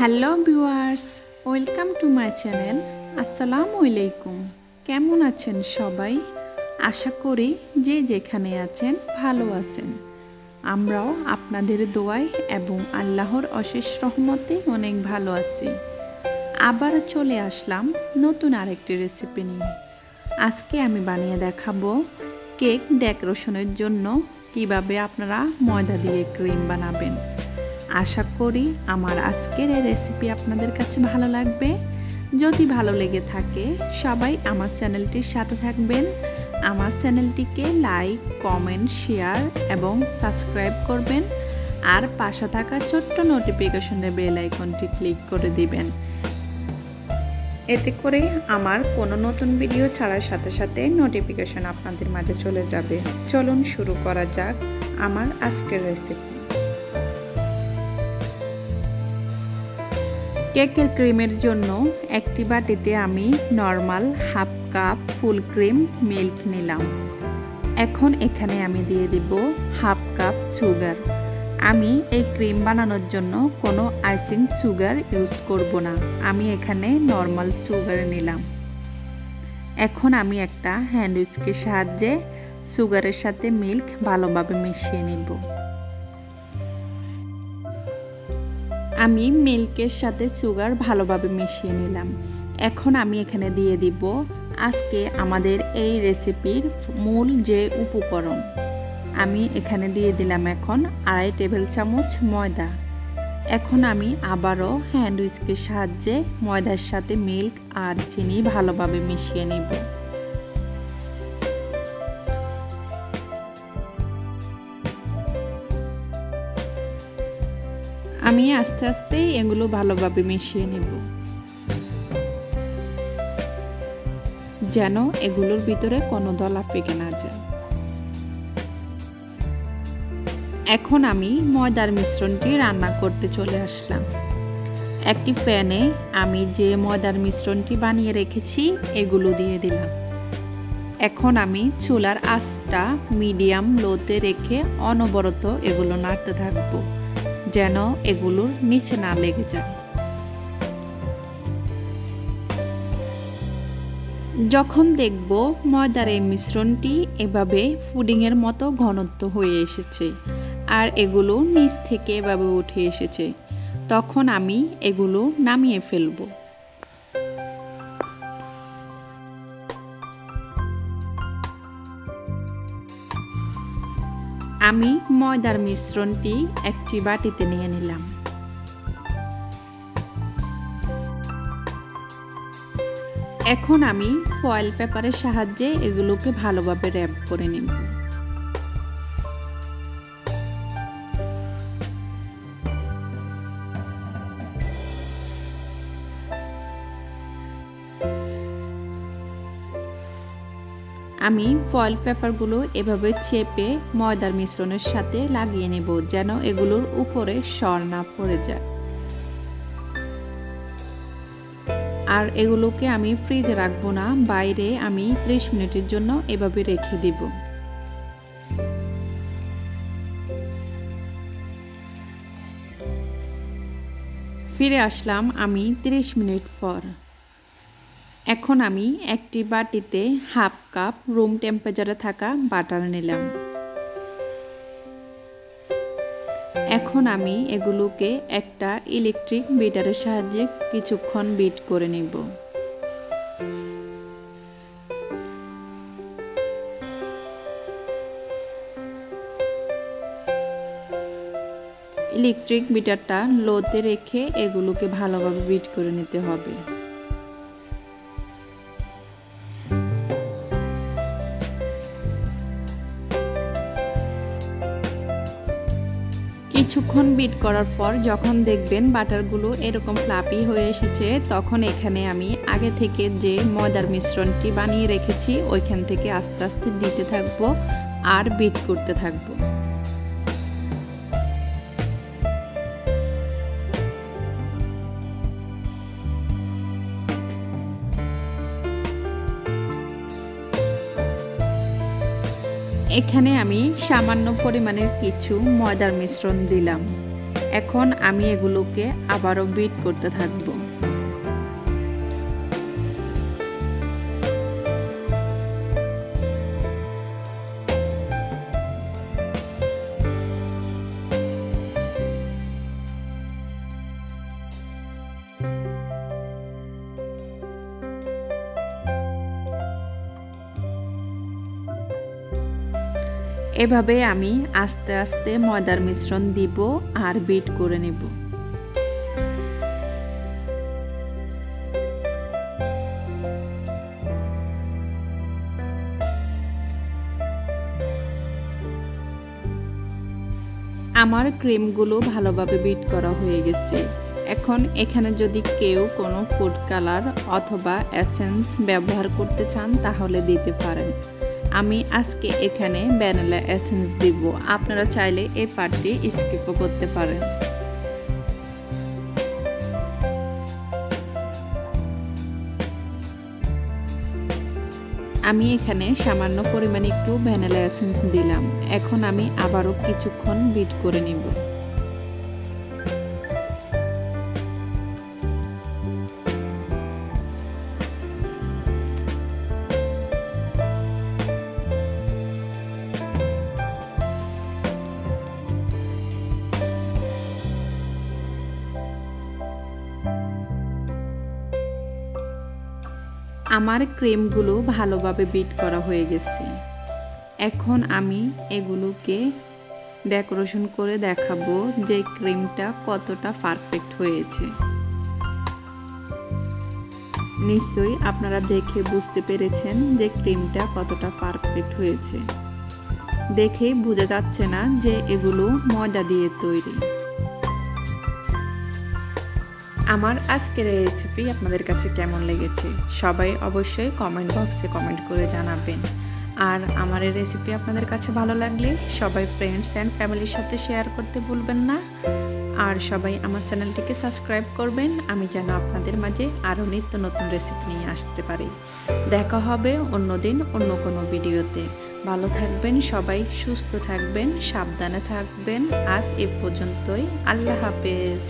Hello viewers, welcome to my channel. আসসালামু আলাইকুম। কেমন আছেন সবাই? আশা করি যে যেখানে আছেন ভালো আছেন। আমরাও আপনাদের দোয়ায় এবং আল্লাহর অশেষ রহমতে অনেক ভালো আছি। আবার চলে আসলাম নতুন আরেকটি রেসিপি নিয়ে। আজকে আমি বানিয়ে দেখাবো কেক ডেকোরেশনের জন্য কিভাবে আপনারা ময়দা দিয়ে ক্রিম বানাবেন। আশা করি আমার আজকের এই রেসিপি আপনাদের কাছে ভালো লাগবে। যদি ভালো লেগে থাকে সবাই আমার চ্যানেলটির সাথে থাকবেন। আমার চ্যানেলটিকে লাইক, কমেন্ট, শেয়ার এবং সাবস্ক্রাইব করবেন। আর পাশে থাকা ছোট্ট নোটিফিকেশনের বেল আইকনটি ক্লিক করে দিবেন। এতে করে আমার কোনো নতুন ভিডিও ছাড়ার সাথে সাথে নোটিফিকেশন আপনাদের মাঝে চলে যাবে। চলুন শুরু করা যাক আমার আজকের রেসিপি। কেকের ক্রিমের জন্য একটি বাটিতে আমি normal half cup full cream milk নিলাম। এখন এখানে আমি দিয়ে দিব হাফ কাপ সুগার। আমি এই ক্রিম বানানোর জন্য কোনো আইসিং সুগার ইউজ করব না, আমি এখানে নর্মাল সুগার নিলাম। এখন আমি একটা হ্যান্ড উইস্কের সাহায্যে সুগারের সাথে মিল্ক ভালোভাবে মিশিয়ে নেব। আমি মিল্কের সাথে সুগার ভালোভাবে মিশিয়ে নিলাম। এখন আমি এখানে দিয়ে দিব আজকে আমাদের এই রেসিপির মূল যে উপকরণ। আমি এখানে দিয়ে দিলাম এখন 2.5 টেবিল চামচ ময়দা। এখন আমি আবারও হ্যান্ড উইস্কের সাহায্যে ময়দার সাথে মিল্ক আর চিনি ভালোভাবে মিশিয়ে নেব। আমি আস্তে আস্তে এগুলো ভালোভাবে মিশিয়ে নেব, যেন এগুলোর ভিতরে কোনো দলা পেকে না যায়। এখন আমি ময়দার মিশ্রণটি রান্না করতে চলে আসলাম। একটি প্যানে আমি যে ময়দার মিশ্রণটি বানিয়ে রেখেছি এগুলো দিয়ে দিলাম। এখন আমি চুলার আঁচটা মিডিয়াম লোতে রেখে অনবরত এগুলো নাড়তে থাকবো, যেন এগুলোর নিচে না লেগে যায়। যখন দেখব ময়দার এই মিশ্রণটি এভাবে পুডিংয়ের মতো ঘনত্ব হয়ে এসেছে আর এগুলো নিচ থেকে এভাবে উঠে এসেছে, তখন আমি এগুলো নামিয়ে ফেলব। আমি ময়দার মিশ্রণটি একটি বাটিতে নিয়ে নিলাম। এখন আমি ফয়েল পেপারের সাহায্যে এগুলোকে ভালোভাবে র্যাপ করে নেব। আমি ফয়েল পেপারগুলো এভাবে চেপে ময়দার মিশ্রণের সাথে লাগিয়ে নেব, যেন এগুলোর উপরে সর না পড়ে যায়। আর এগুলোকে আমি ফ্রিজে রাখবো না, বাইরে আমি 30 মিনিটের জন্য এভাবে রেখে দিব। ফিরে আসলাম আমি 30 মিনিট পর। এখন আমি একটি বাটিতে হাফ কাপ রুম টেম্পারেচারে থাকা বাটার নিলাম। এখন আমি এগুলোকে একটা ইলেকট্রিক বিটারের সাহায্যে কিছুক্ষণ বিট করে নেব। ইলেকট্রিক বিটারটা লোতে রেখে এগুলোকে ভালোভাবে বিট করে নিতে হবে। কিছুক্ষণ বিট করার পর যখন দেখবেন বাটারগুলো এরকম ফ্লাপি হয়ে এসেছে, তখন এখানে আমি আগে থেকে যে ময়দার মিশ্রণটি বানিয়ে রেখেছি ওইখান থেকে আস্তে আস্তে দিতে থাকবো আর বিট করতে থাকবো। এখানে আমি সামান্য পরিমাণের কিছু ময়দার মিশ্রণ দিলাম। এখন আমি এগুলোকে আবারও বিট করতে থাকবো। এভাবে আমি আস্তে আস্তে ময়দার মিশ্রণ দিব আর বিট করে নেব। আমার ক্রিমগুলো ভালোভাবে বিট করা হয়ে গেছে। এখন এখানে যদি কেউ কোনো ফুড কালার অথবা এসেন্স ব্যবহার করতে চান তাহলে দিতে পারেন। আমি আজকে এখানে ভ্যানিলা এসেন্স দিব, আপনারা চাইলে এই পার্টটি স্কিপও করতে পারেন। আমি এখানে সামান্য পরিমাণে একটু ভ্যানিলা এসেন্স দিলাম। এখন আমি আবারও কিছুক্ষণ বিট করে নিব। আমার ক্রিমগুলো ভালোভাবে বিট করা হয়ে গেছে। এখন আমি এগুলোকে ডেকোরেশন করে দেখাবো যে ক্রিমটা কতটা পারফেক্ট হয়েছে। নিশ্চয়ই আপনারা দেখে বুঝতে পেরেছেন যে ক্রিমটা কতটা পারফেক্ট হয়েছে। দেখেই বোঝা যাচ্ছে না যে এগুলো ময়দা দিয়ে তৈরি। আমার আজকের এই রেসিপি আপনাদের কাছে কেমন লেগেছে সবাই অবশ্যই কমেন্ট বক্সে কমেন্ট করে জানাবেন। আর আমার এই রেসিপি আপনাদের কাছে ভালো লাগলে সবাই ফ্রেন্ডস অ্যান্ড ফ্যামিলির সাথে শেয়ার করতে ভুলবেন না। আর সবাই আমার চ্যানেলটিকে সাবস্ক্রাইব করবেন, আমি যেন আপনাদের মাঝে আরও নিত্য নতুন রেসিপি নিয়ে আসতে পারি। দেখা হবে অন্যদিন অন্য কোনো ভিডিওতে। ভালো থাকবেন সবাই, সুস্থ থাকবেন, সাবধানে থাকবেন। আজ এ পর্যন্তই। আল্লাহ হাফেজ।